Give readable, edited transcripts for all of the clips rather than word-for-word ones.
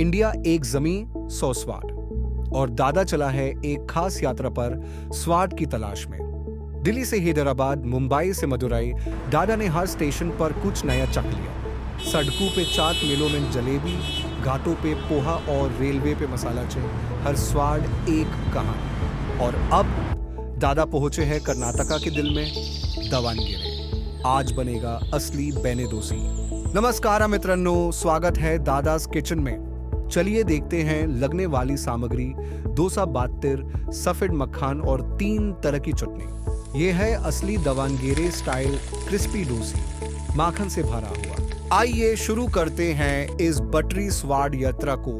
India एक जमीन 100 स्वाद। और दादा चला है एक खास यात्रा पर स्वाद की तलाश में। दिल्ली से हैदराबाद, मुंबई से मदुरई, दादा ने हर स्टेशन पर कुछ नया चख लिया। सड़कों पे चाट, मेलों में जलेबी, घाटों पे पोहा और रेलवे पे मसाला चाय, हर स्वाद एक कहानी। और अब दादा पहुंचे हैं कर्नाटका के दिल में, दावणगेरे। आज बनेगा असली बेने दोसी। नमस्कार मित्रांनो, स्वागत है दादा's किचन में। चलिए देखते हैं लगने वाली सामग्री। डोसा बातिर, सफेद मक्खन और 3 तरह की चटनी। ये है असली दावणगेरे स्टाइल क्रिस्पी डोसी, माखन से भरा हुआ। आइए शुरू करते हैं इस बटरी स्वाद यात्रा को।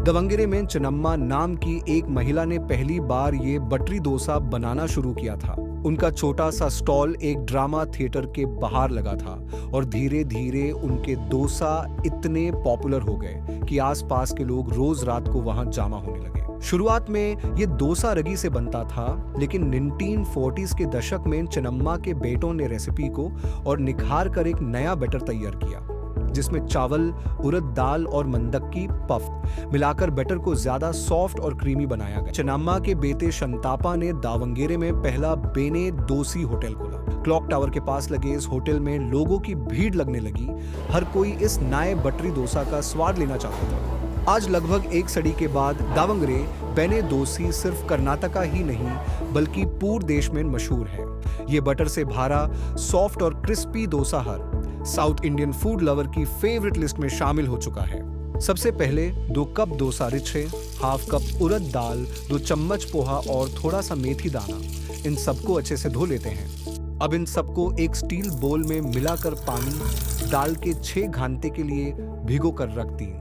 दावणगेरे में चन्नम्मा नाम की एक महिला ने पहली बार ये बटरी डोसा बनाना शुरू किया था। उनका छोटा सा स्टॉल एक ड्रामा थिएटर के बाहर लगा था और धीरे धीरे उनके डोसा इतने पॉपुलर हो गए कि आसपास के लोग रोज रात को वहां जमा होने लगे। शुरुआत में ये डोसा रगी से बनता था, लेकिन 1940s के दशक में चन्नम्मा के बेटों ने रेसिपी को और निखार कर एक नया बैटर तैयार किया, जिसमें चावल, उड़द दाल और मंडक्की पफ मिलाकर बैटर को ज्यादा सॉफ्ट और क्रीमी बनाया गया। चन्नम्मा के बेटे शंतापा ने दावणगेरे में पहला बेने दोसी होटल खोला। क्लॉक टावर के पास लगे इस होटल में लोगों की भीड़ लगने लगी। हर कोई इस नए बटरी डोसा का स्वाद लेना चाहता था। आज लगभग एक सदी के बाद दावणगेरे बेने दोसी सिर्फ कर्नाटका ही नहीं बल्कि पूरे देश में मशहूर है। ये बटर से भरा सॉफ्ट और क्रिस्पी डोसा हर साउथ इंडियन फूड लवर की फेवरेट लिस्ट में शामिल हो चुका है। सबसे पहले 2 कप डोसा रिच है, हाफ कप उड़द दाल, 2 चम्मच पोहा और थोड़ा सा मेथी दाना। इन सबको अच्छे से धो लेते हैं। अब इन सबको एक स्टील बोल में मिलाकर पानी डाल के 6 घंटे के लिए भिगो कर रख दी।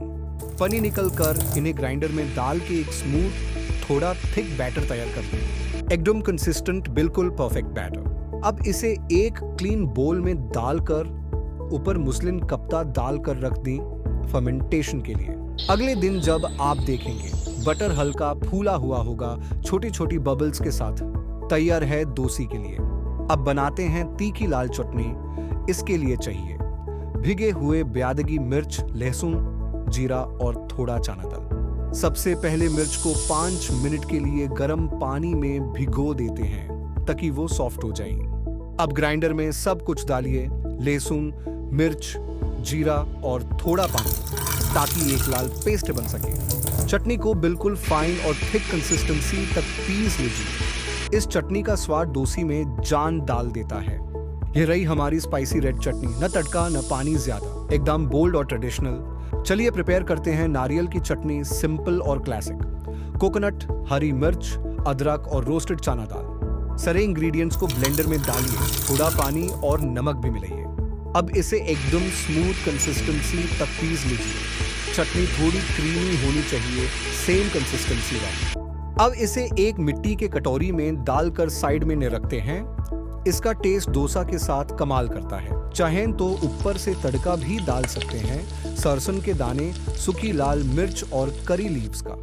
पानी निकल कर इन्हें ग्राइंडर में डाल के एक स्मूथ थोड़ा थिक बैटर तैयार कर दें। एकदम कंसिस्टेंट, बिल्कुल परफेक्ट बैटर। अब इसे एक क्लीन बोल में डालकर ऊपर मुस्लिम कप्ता डालकर रख दी फर्मेंटेशन के लिए। अगले दिन जब आप देखेंगे बटर हल्का फूला हुआ होगा, छोटी छोटी बबल्स के साथ, तैयार है डोसी के लिए। अब बनाते हैं तीखी लाल चटनी। इसके लिए चाहिए भिगे हुए ब्यादगी मिर्च, लहसुन, जीरा और थोड़ा चना दाल। सबसे पहले मिर्च को 5 मिनट के लिए गर्म पानी में भिगो देते हैं ताकि वो सॉफ्ट हो जाए। अब ग्राइंडर में सब कुछ डालिए, लहसुन, मिर्च, जीरा और थोड़ा पानी, ताकि एक लाल पेस्ट बन सके। चटनी को बिल्कुल फाइन और थिक कंसिस्टेंसी तक पीस लीजिए। इस चटनी का स्वाद डोसी में जान डाल देता है। ये रही हमारी स्पाइसी रेड चटनी, न तड़का न पानी ज्यादा, एकदम बोल्ड और ट्रेडिशनल। चलिए प्रिपेयर करते हैं नारियल की चटनी, सिंपल और क्लासिक। कोकोनट, हरी मिर्च, अदरक और रोस्टेड चना दाल। सारे इंग्रेडिएंट्स को ब्लेंडर में डालिए, थोड़ा पानी और नमक भी मिलाइए। अब इसे एकदम स्मूथ कंसिस्टेंसी तक पीस लीजिए। चटनी थोड़ी क्रीमी होनी चाहिए, सेम कंसिस्टेंसी वाली। अब इसे एक मिट्टी के कटोरी में डालकर साइड में रखते हैं। इसका टेस्ट डोसा के साथ कमाल करता है। चाहें तो ऊपर से तड़का भी डाल सकते हैं, सरसों के दाने, सूखी लाल मिर्च और करी लीव्स का।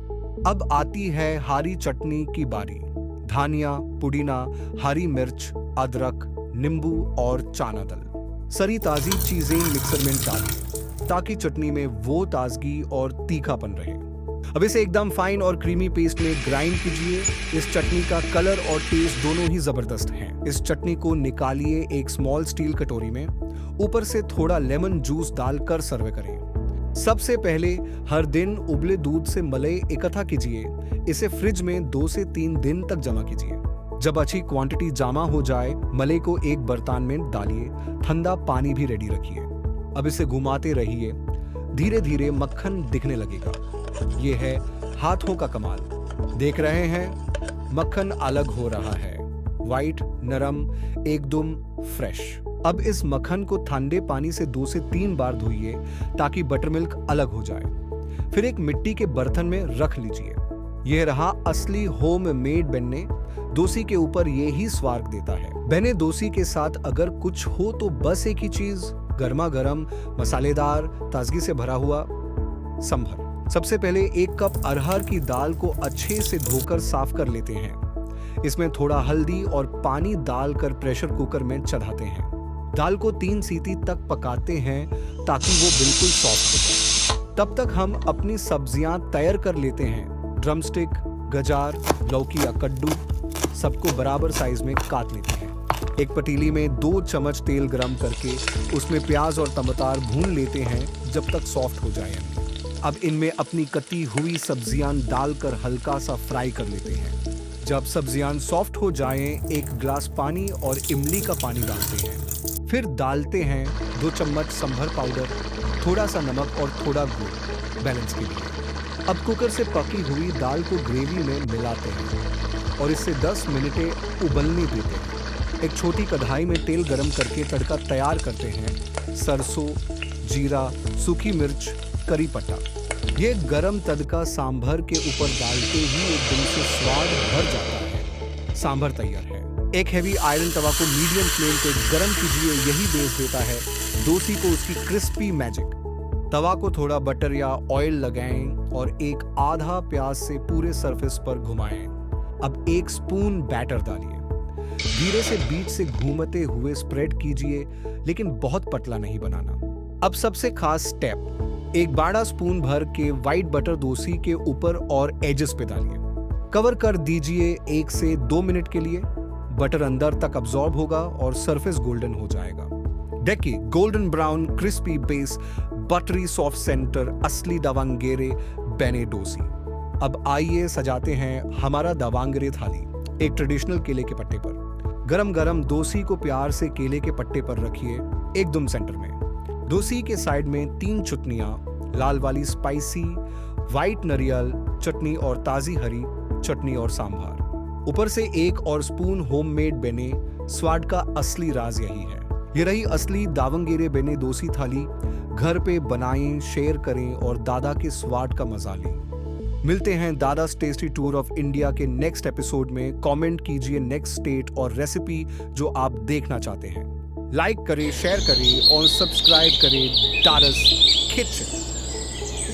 अब आती है हरी चटनी की बारी। धनिया, पुदीना, हरी मिर्च, अदरक, नींबू और चना दाल, सारी ताजी चीजें मिक्सर में डालें ताकि चटनी में वो ताजगी और तीखापन रहे। अब इसे एकदम फाइन और क्रीमी पेस्ट में ग्राइंड कीजिए। इस चटनी का कलर और टेस्ट दोनों ही जबरदस्त हैं। इस चटनी को निकालिए एक स्मॉल स्टील कटोरी में, ऊपर से थोड़ा लेमन जूस डालकर सर्व करें। सबसे पहले हर दिन उबले दूध से मलाई इकट्ठा कीजिए। इसे फ्रिज में 2 से 3 दिन तक जमा कीजिए। जब अच्छी क्वांटिटी जमा हो जाए, मलाई को एक बर्तन में डालिए, ठंडा पानी भी रेडी रखिए। अब इसे घुमाते रहिए, धीरे धीरे मक्खन दिखने लगेगा। ये है हाथों का कमाल। देख रहे हैं, मक्खन अलग हो रहा है, वाइट, नरम, एकदम फ्रेश। अब इस मक्खन को ठंडे पानी से 2 से 3 बार धोइए ताकि बटर मिल्क अलग हो जाए। फिर एक मिट्टी के बर्तन में रख लीजिए। यह रहा असली होम मेड बेने दोसी। के ऊपर ये ही स्वाद देता है। बेने दोसी के साथ अगर कुछ हो तो बस एक ही चीज, गर्मा गर्म, मसालेदार, ताजगी से भरा हुआ संभर। सबसे पहले 1 कप अरहर की दाल को अच्छे से धोकर साफ कर लेते हैं। इसमें थोड़ा हल्दी और पानी डालकर प्रेशर कुकर में चढ़ाते हैं। दाल को 3 सीटी तक पकाते हैं ताकि वो बिल्कुल सॉफ्ट हो जाए। तब तक हम अपनी सब्जियां तैयार कर लेते हैं। ड्रमस्टिक, गजार, लौकी या कद्दू सबको बराबर साइज में काट लेते हैं। एक पतीली में 2 चम्मच तेल गरम करके उसमें प्याज और टमाटर भून लेते हैं जब तक सॉफ्ट हो जाए। अब इनमें अपनी कटी हुई सब्जियां डालकर हल्का सा फ्राई कर लेते हैं। जब सब्जियां सॉफ्ट हो जाएं, 1 गिलास पानी और इमली का पानी डालते हैं। फिर डालते हैं 2 चम्मच संभर पाउडर, थोड़ा सा नमक और थोड़ा गुड़ बैलेंस के लिए। अब कुकर से पकी हुई दाल को ग्रेवी में मिलाते हैं और इसे 10 मिनट उबलने देते हैं। एक छोटी कढ़ाई में तेल गरम करके तड़का तैयार करते हैं। सरसों, जीरा, सूखी मिर्च, करी पत्ता। ये गरम तड़का सांभर के ऊपर डालते ही एकदम से स्वाद भर जाता है। सांभर तैयार है। एक हैवी आयरन तवा को मीडियम फ्लेम पे गरम कीजिए, यही बेस देता है डोसी को उसकी क्रिस्पी मैजिक। तवा को थोड़ा बटर या ऑयल लगाएं और एक आधा प्याज से पूरे सरफेस पर घुमाएं। अब 1 स्पून बैटर डालिए। धीरे से बीच से घूमते हुए स्प्रेड कीजिए, लेकिन बहुत पतला नहीं बनाना। अब सबसे खास स्टेप, 1 बड़ा स्पून भर के व्हाइट बटर डोसी के ऊपर और एजेस पे डालिए। कवर कर दीजिए 1 से 2 मिनट के लिए। बटर अंदर तक अब्सॉर्ब होगा और सरफेस गोल्डन हो जाएगा। देखिए, golden brown crispy base, buttery soft centre, असली दावंगेरे बेने डोसी। अब आइए सजाते हैं हमारा दावंगेरे थाली। एक ट्रेडिशनल केले के पत्ते पर गरम गरम डोसी को प्यार से केले के पत्ते पर रखिए, एकदम सेंटर में। डोसी के साइड में 3 चटनियां, लाल वाली स्पाइसी व्हाइट नारियल चटनी और ताजी हरी चटनी और सांभर। ऊपर से 1 और स्पून होममेड बेने। स्वाद का असली राज यही है। ये रही असली दावंगेरे बेने डोसी थाली। घर पे बनाएं, शेयर करें और दादा के स्वाद का मजा लें। मिलते हैं दादा's टेस्टी टूर ऑफ इंडिया के नेक्स्ट एपिसोड में। कमेंट कीजिए नेक्स्ट स्टेट और रेसिपी जो आप देखना चाहते हैं। लाइक करें, शेयर करें और सब्सक्राइब करें दादा's किचन।